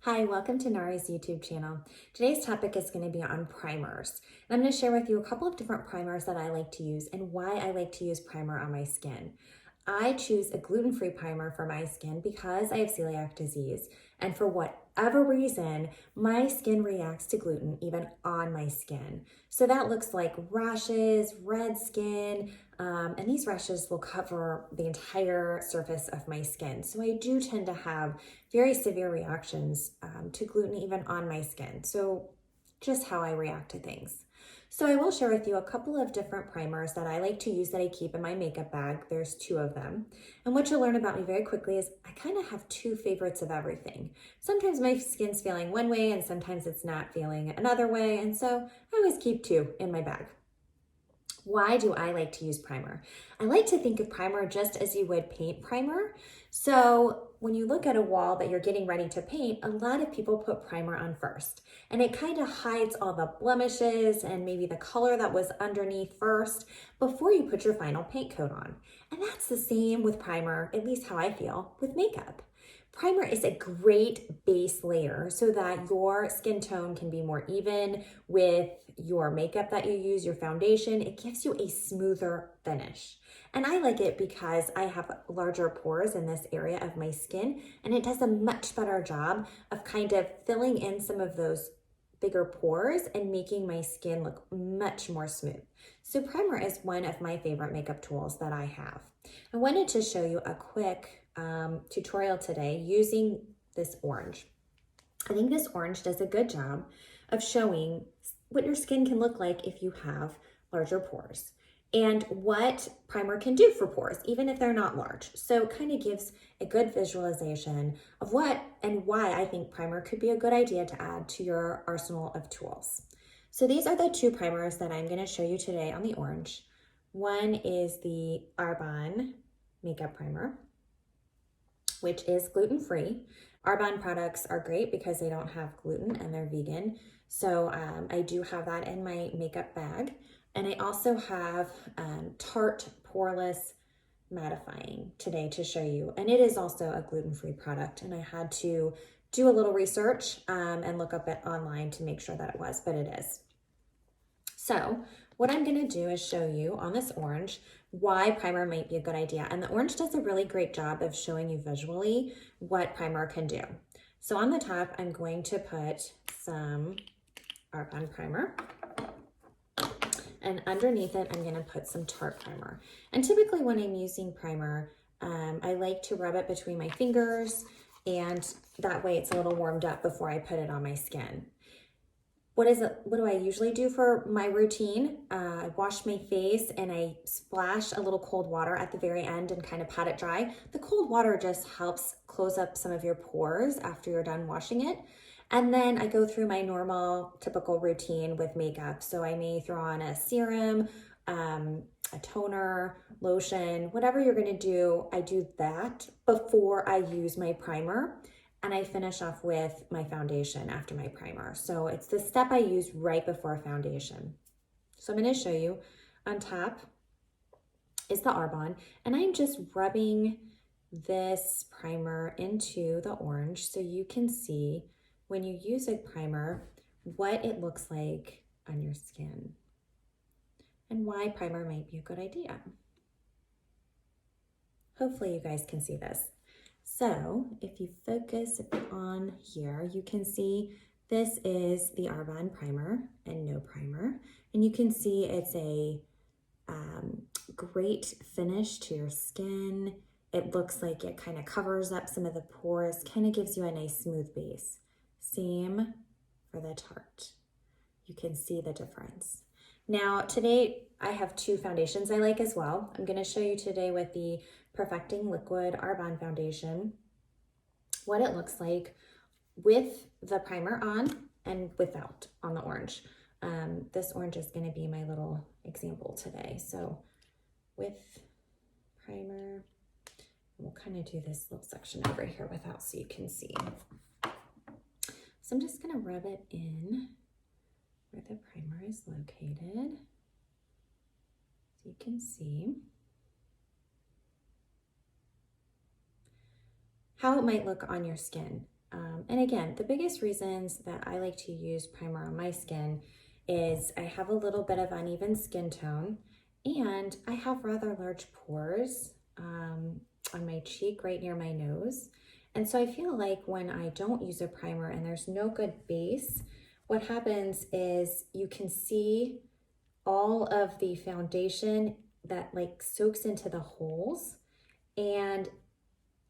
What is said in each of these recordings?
Hi, welcome to Nari's YouTube channel. Today's topic is going to be on primers. And I'm going to share with you a couple of different primers that I like to use and why I like to use primer on my skin. I choose a gluten-free primer for my skin because I have celiac disease. And for whatever reason, my skin reacts to gluten even on my skin. So that looks like rashes, red skin, and these rashes will cover the entire surface of my skin. So I do tend to have very severe reactions to gluten even on my skin. So just how I react to things. So I will share with you a couple of different primers that I like to use that I keep in my makeup bag. There's two of them. And what you'll learn about me very quickly is I kind of have two favorites of everything. Sometimes my skin's feeling one way and sometimes it's not feeling another way. And so I always keep two in my bag. Why do I like to use primer? I like to think of primer just as you would paint primer. So when you look at a wall that you're getting ready to paint, a lot of people put primer on first. And it kind of hides all the blemishes and maybe the color that was underneath first before you put your final paint coat on. And that's the same with primer, at least how I feel, with makeup. Primer is a great base layer so that your skin tone can be more even with your makeup that you use, your foundation. It gives you a smoother finish. And I like it because I have larger pores in this area of my skin, and it does a much better job of kind of filling in some of those bigger pores and making my skin look much more smooth. So primer is one of my favorite makeup tools that I have. I wanted to show you a quick tutorial today using this orange. I think this orange does a good job of showing what your skin can look like if you have larger pores and what primer can do for pores, even if they're not large. So it kind of gives a good visualization of what and why I think primer could be a good idea to add to your arsenal of tools. So these are the two primers that I'm going to show you today on the orange. One is the Arbonne makeup primer, which is gluten-free. Arbonne products are great because they don't have gluten and they're vegan. So I do have that in my makeup bag. And I also have Tarte Poreless Mattifying today to show you. And it is also a gluten-free product. And I had to do a little research and look up it online to make sure that it was, but it is. So what I'm gonna do is show you on this orange why primer might be a good idea. And the orange does a really great job of showing you visually what primer can do. So on the top, I'm going to put some Arbonne primer. And underneath it, I'm gonna put some Tarte primer. And typically when I'm using primer, I like to rub it between my fingers, and that way it's a little warmed up before I put it on my skin. What do I usually do for my routine? I wash my face and I splash a little cold water at the very end and kind of pat it dry. The cold water just helps close up some of your pores after you're done washing it. And then I go through my normal, typical routine with makeup. So I may throw on a serum, a toner, lotion, whatever you're gonna do, I do that before I use my primer. And I finish off with my foundation after my primer. So it's the step I use right before foundation. So I'm gonna show you on top is the Arbonne, and I'm just rubbing this primer into the orange so you can see when you use a primer what it looks like on your skin and why primer might be a good idea. Hopefully you guys can see this. So if you focus on here, you can see this is the Arbonne primer and no primer. And you can see it's a great finish to your skin. It looks like it kind of covers up some of the pores, kind of gives you a nice smooth base. Same for the Tarte. You can see the difference. Now today I have two foundations I like as well. I'm gonna show you today with the Perfecting Liquid Arbonne foundation what it looks like with the primer on and without on the orange. This orange is gonna be my little example today. So with primer, we'll kind of do this little section over here without so you can see. So I'm just gonna rub it in where the primer is located. So you can see how it might look on your skin. And again, the biggest reasons that I like to use primer on my skin is I have a little bit of uneven skin tone and I have rather large pores on my cheek right near my nose. And so I feel like when I don't use a primer and there's no good base, what happens is you can see all of the foundation that like soaks into the holes, and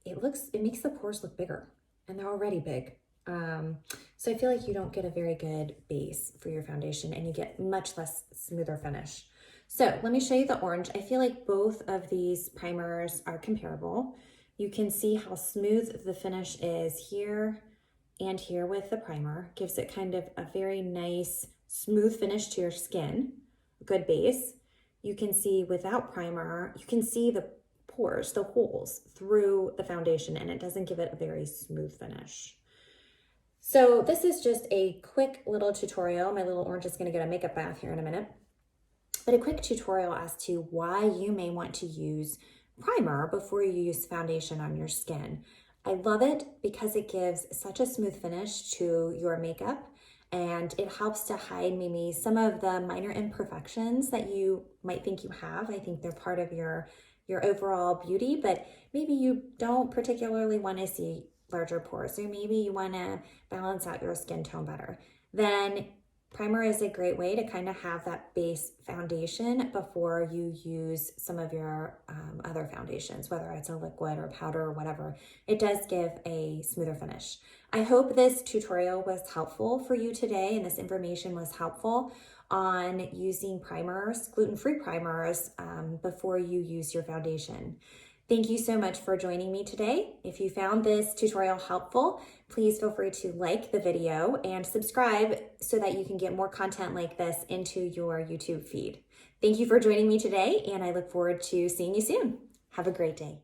it makes the pores look bigger, and they're already big. So I feel like you don't get a very good base for your foundation and you get much less smoother finish. So let me show you the orange. I feel like both of these primers are comparable. You can see how smooth the finish is here and here with the primer. Gives it kind of a very nice smooth finish to your skin, good base. You can see without primer, you can see the pores, the holes through the foundation, and it doesn't give it a very smooth finish. So this is just a quick little tutorial. My little orange is going to get a makeup bath here in a minute, but a quick tutorial as to why you may want to use primer before you use foundation on your skin. I love it because it gives such a smooth finish to your makeup, and it helps to hide maybe some of the minor imperfections that you might think you have. I think they're part of your overall beauty, but maybe you don't particularly want to see larger pores, or maybe you want to balance out your skin tone better. Then primer is a great way to kind of have that base foundation before you use some of your other foundations, whether it's a liquid or powder or whatever. It does give a smoother finish. I hope this tutorial was helpful for you today, and this information was helpful on using primers, gluten-free primers, before you use your foundation. Thank you so much for joining me today. If you found this tutorial helpful, please feel free to like the video and subscribe so that you can get more content like this into your YouTube feed. Thank you for joining me today, and I look forward to seeing you soon. Have a great day.